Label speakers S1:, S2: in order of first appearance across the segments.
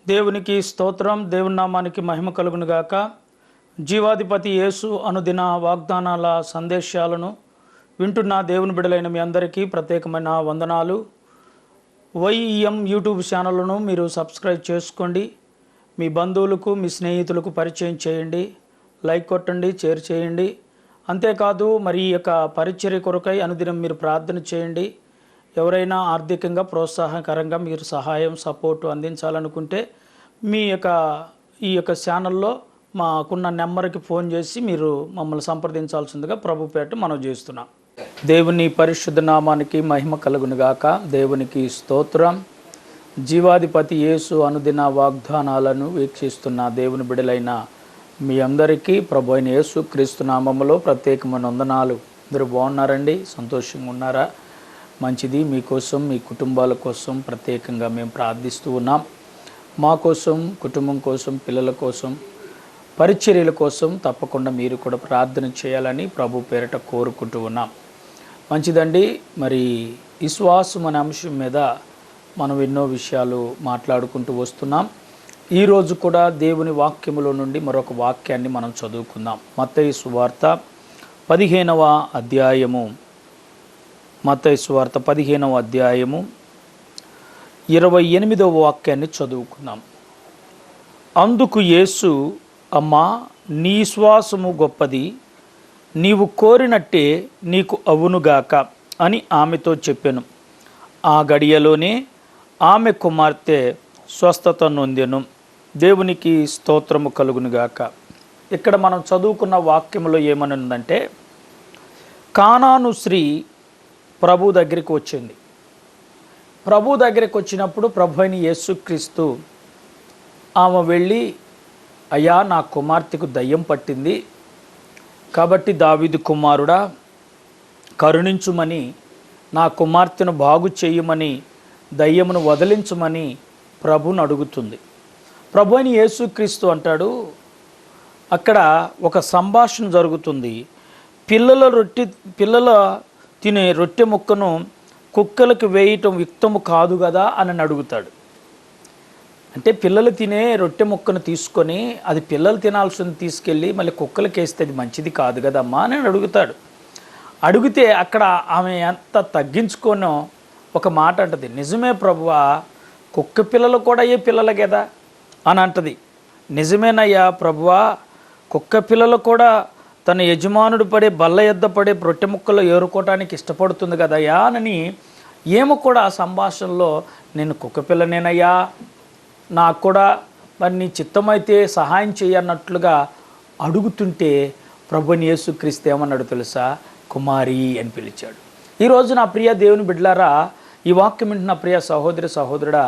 S1: దేవునికి స్తోత్రం. దేవుని నామానికి మహిమ కలుగును గాక. జీవాధిపతి యేసు అనుదిన వాగ్దానాల సందేశాలను వింటున్న దేవుని బిడలైన మీ అందరికీ ప్రత్యేకమైన వందనాలు. వైఎం యూట్యూబ్ ఛానల్ను మీరు సబ్స్క్రైబ్ చేసుకోండి. మీ బంధువులకు మీ స్నేహితులకు పరిచయం చేయండి. లైక్ కొట్టండి, షేర్ చేయండి. అంతేకాదు మరి ఈ యొక్క పరిచర్య కొరకై అనుదినం మీరు ప్రార్థన చేయండి. ఎవరైనా ఆర్థికంగా ప్రోత్సాహకరంగా మీరు సహాయం సపోర్టు అందించాలనుకుంటే ఈ యొక్క ఛానల్లో మాకున్న నెంబర్కి ఫోన్ చేసి మీరు మమ్మల్ని సంప్రదించాల్సిందిగా ప్రభుపేట మనం చేస్తున్నాం. దేవుని పరిశుద్ధ నామానికి మహిమ కలుగునుగాక. దేవునికి స్తోత్రం. జీవాధిపతి యేసు అనుదిన వాగ్దానాలను వీక్షిస్తున్న దేవుని బిడలైన మీ అందరికీ ప్రభు అయిన యేసు క్రీస్తు నామములో ప్రత్యేకమైన వందనాలు. అందరూ బాగున్నారండి? సంతోషంగా ఉన్నారా? మంచిది. మీకోసం మీ కుటుంబాల కోసం ప్రత్యేకంగా మేము ప్రార్థిస్తూ ఉన్నాం. మా కోసం, కుటుంబం కోసం, పిల్లల కోసం, పరిచర్యల కోసం తప్పకుండా మీరు కూడా ప్రార్థన చేయాలని ప్రభు పేరిట కోరుకుంటూ ఉన్నాం. మంచిదండి. మరి విశ్వాసం అనే అంశం మీద మనం ఎన్నో విషయాలు మాట్లాడుకుంటూ వస్తున్నాం. ఈరోజు కూడా దేవుని వాక్యములో నుండి మరొక వాక్యాన్ని మనం చదువుకుందాం. మత్తయి సువార్త 15వ అధ్యాయము 28వ వాక్యాన్ని చదువుకుందాం. అందుకు యేసు, అమ్మా, నీ విశ్వాసము గొప్పది, నీవు కోరినట్టే నీకు అవునుగాక అని ఆమెతో చెప్పెను. ఆ గడియలోనే ఆమె కుమార్తె స్వస్థత నొందెను. దేవునికి స్తోత్రము కలుగునుగాక. ఇక్కడ మనం చదువుకున్న వాక్యంలో ఏమని ఉందంటే, కానాను స్త్రీ ప్రభు దగ్గరికి వచ్చింది. ప్రభు దగ్గరికి వచ్చినప్పుడు ప్రభు అయిన యేసుక్రీస్తు ఆమె వెళ్ళి, అయ్యా, నా కుమార్తెకు దయ్యం పట్టింది, కాబట్టి దావీదు కుమారుడా కరుణించుమని, నా కుమార్తెను బాగు చేయమని, దయ్యమును వదిలించమని ప్రభుని అడుగుతుంది. ప్రభు అయిన యేసుక్రీస్తు అంటాడు, అక్కడ ఒక సంభాషణ జరుగుతుంది. పిల్లల తినే రొట్టె ముక్కను కుక్కలకు వేయటం యుక్తము కాదు కదా అని అడుగుతాడు. అంటే పిల్లలు తినే రొట్టె ముక్కను తీసుకొని అది పిల్లలు తినాల్సింది తీసుకెళ్ళి మళ్ళీ కుక్కలకి వేస్తే అది మంచిది కాదు కదమ్మా అని అడుగుతాడు. అడిగితే అక్కడ ఆమె ఎంత తగ్గించుకోనో ఒక మాట అంటది, నిజమే ప్రభువా, కుక్క పిల్లలు కూడా ఏ పిల్లలు కదా అని అంటది. నిజమేనయ్యా ప్రభువా, కుక్క పిల్లలు కూడా తన యజమానుడు పడే బల్ల ఎద్ద పడే రొట్టె ముక్కలు ఏరుకోవటానికి ఇష్టపడుతుంది కదయ్యా అని ఏమో కూడా ఆ సంభాషణలో, నేను కుక్క పిల్లనేనయ్యా, నాకు కూడా మరి నీ చిత్తమైతే సహాయం చేయన్నట్లుగా అడుగుతుంటే ప్రభుని యేసుక్రీస్తు ఏమన్నాడు తెలుసా? కుమారి అని పిలిచాడు. ఈరోజు నా ప్రియ దేవుని బిడ్డలారా, ఈ వాక్యం వింటున్న ప్రియ సహోదరి సహోదరుడా,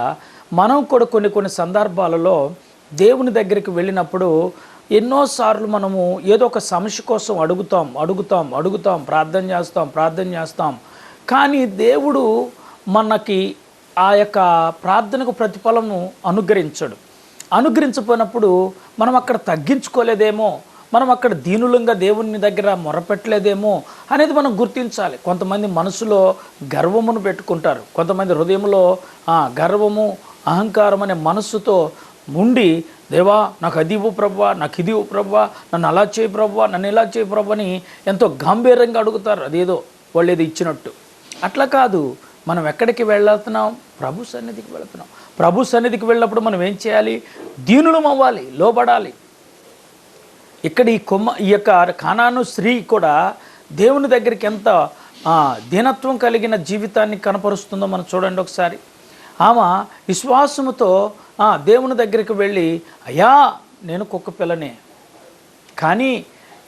S1: మనం కూడా కొన్ని సందర్భాలలో దేవుని దగ్గరికి వెళ్ళినప్పుడు ఎన్నోసార్లు మనము ఏదో ఒక సమస్య కోసం అడుగుతాం, ప్రార్థన చేస్తాం. కానీ దేవుడు మనకి ఆ యొక్క ప్రార్థనకు ప్రతిఫలము అనుగ్రహించపోయినప్పుడు మనం అక్కడ తగ్గించుకోలేదేమో, మనం అక్కడ దీనులంగా దేవుని దగ్గర మొరపెట్టలేదేమో అనేది మనం గుర్తించాలి. కొంతమంది మనసులో గర్వమును పెట్టుకుంటారు, కొంతమంది హృదయంలో గర్వము, అహంకారం అనే మనస్సుతో ఉండి, దేవా నాకు అది ఇవ్వు ప్రభువా, నాకు ఇది ఇవ్వు ప్రభువా, నన్ను అలా చేయి ప్రభువా, నన్ను ఇలా చేయి ప్రభు అని ఎంతో గంభీరంగా అడుగుతారు. అదేదో వాళ్ళు ఏదో ఇచ్చినట్టు. అట్లా కాదు. మనం ఎక్కడికి వెళ్తున్నాం? ప్రభు సన్నిధికి వెళుతున్నాం. ప్రభు సన్నిధికి వెళ్ళినప్పుడు మనం ఏం చేయాలి? దీనులం అవ్వాలి, లోబడాలి. ఇక్కడ ఈ యొక్క కానాను స్త్రీ కూడా దేవుని దగ్గరికి ఎంత దీనత్వం కలిగిన జీవితాన్ని కనపరుస్తుందో మనం చూడండి ఒకసారి. ఆమె విశ్వాసముతో దేవుని దగ్గరికి వెళ్ళి, అయ్యా, నేను కుక్క పిల్లనే, కానీ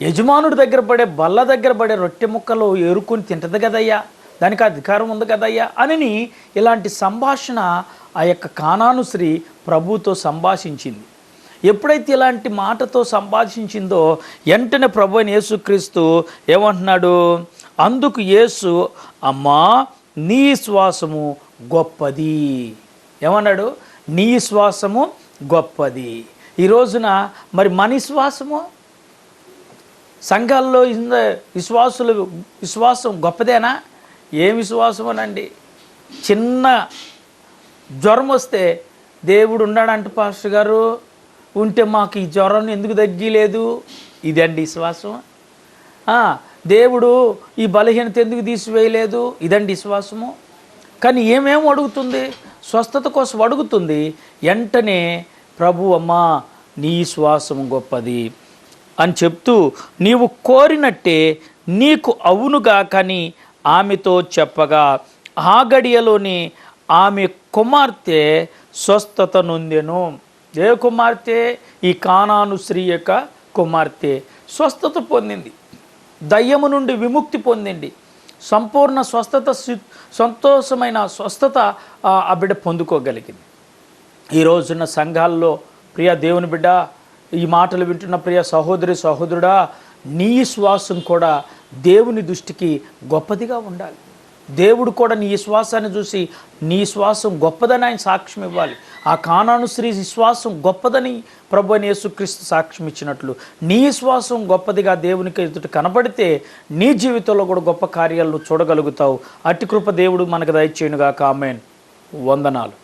S1: యజమానుడి దగ్గర పడే బల్ల దగ్గర పడే రొట్టె ముక్కలు ఏరుకొని తింటది కదయ్యా, దానికి అధికారం ఉంది కదయ్యా అని ఇలాంటి సంభాషణ ఆ యొక్క కానాను స్త్రీ ప్రభుతో సంభాషించింది. ఎప్పుడైతే ఇలాంటి మాటతో సంభాషించిందో వెంటనే ప్రభు అయిన యేసుక్రీస్తు ఏమంటున్నాడు? అందుకు యేసు, అమ్మా, నీ విశ్వాసము గొప్పది. ఏమన్నాడు? నీ విశ్వాసము గొప్పది. ఈ రోజున మరి మన విశ్వాసము, సంఘాల్లో విశ్వాసం గొప్పదేనా? ఏం విశ్వాసమోనండి. చిన్న జ్వరం వస్తే దేవుడు ఉన్నాడంట పాస్టర్ గారు, ఉంటే మాకు ఈ జ్వరం ఎందుకు తగ్గిలేదు? ఇదండి విశ్వాసం. దేవుడు ఈ బలహీనత ఎందుకు తీసివేయలేదు? ఇదండి విశ్వాసము. కానీ ఏమేమి అడుగుతుంది? స్వస్థత కోసం అడుగుతుంది. వెంటనే ప్రభు అమ్మా నీ శ్వాసము గొప్పది అని చెప్తూ, నీవు కోరినట్టే నీకు అవునుగా కానీ ఆమెతో చెప్పగా ఆ గడియలోని ఆమె కుమార్తె స్వస్థత నొందెను. ఏ కుమార్తె? ఈ కానాను స్త్రీ యొక్క కుమార్తె స్వస్థత పొందింది, దయ్యము నుండి విముక్తి పొందింది, సంపూర్ణ స్వస్థత, సంతోషమైన స్వస్థత ఆ బిడ్డ పొందుకోగలిగింది. ఈ రోజున్న సంఘాల్లో ప్రియ దేవుని బిడ్డ, ఈ మాటలు వింటున్న ప్రియ సహోదరి సహోదరుడా, నీ శ్వాసం కూడా దేవుని దృష్టికి గొప్పదిగా ఉండాలి. దేవుడు కూడా నీ శ్వాసాన్ని చూసి నీ శ్వాసం గొప్పదని ఆయన సాక్ష్యం ఇవ్వాలి. ఆ కానాను స్త్రీ శ్వాసం గొప్పదని ప్రభు అయిన యేసుక్రీస్తు సాక్ష్యం ఇచ్చినట్లు నీ శ్వాసం గొప్పదిగా దేవునికి ఎదుట కనబడితే నీ జీవితంలో కూడా గొప్ప కార్యాలను చూడగలుగుతావు. అట్టి కృప దేవుడు మనకు దయచేయునుగాక. ఆమేన్. వందనాలు.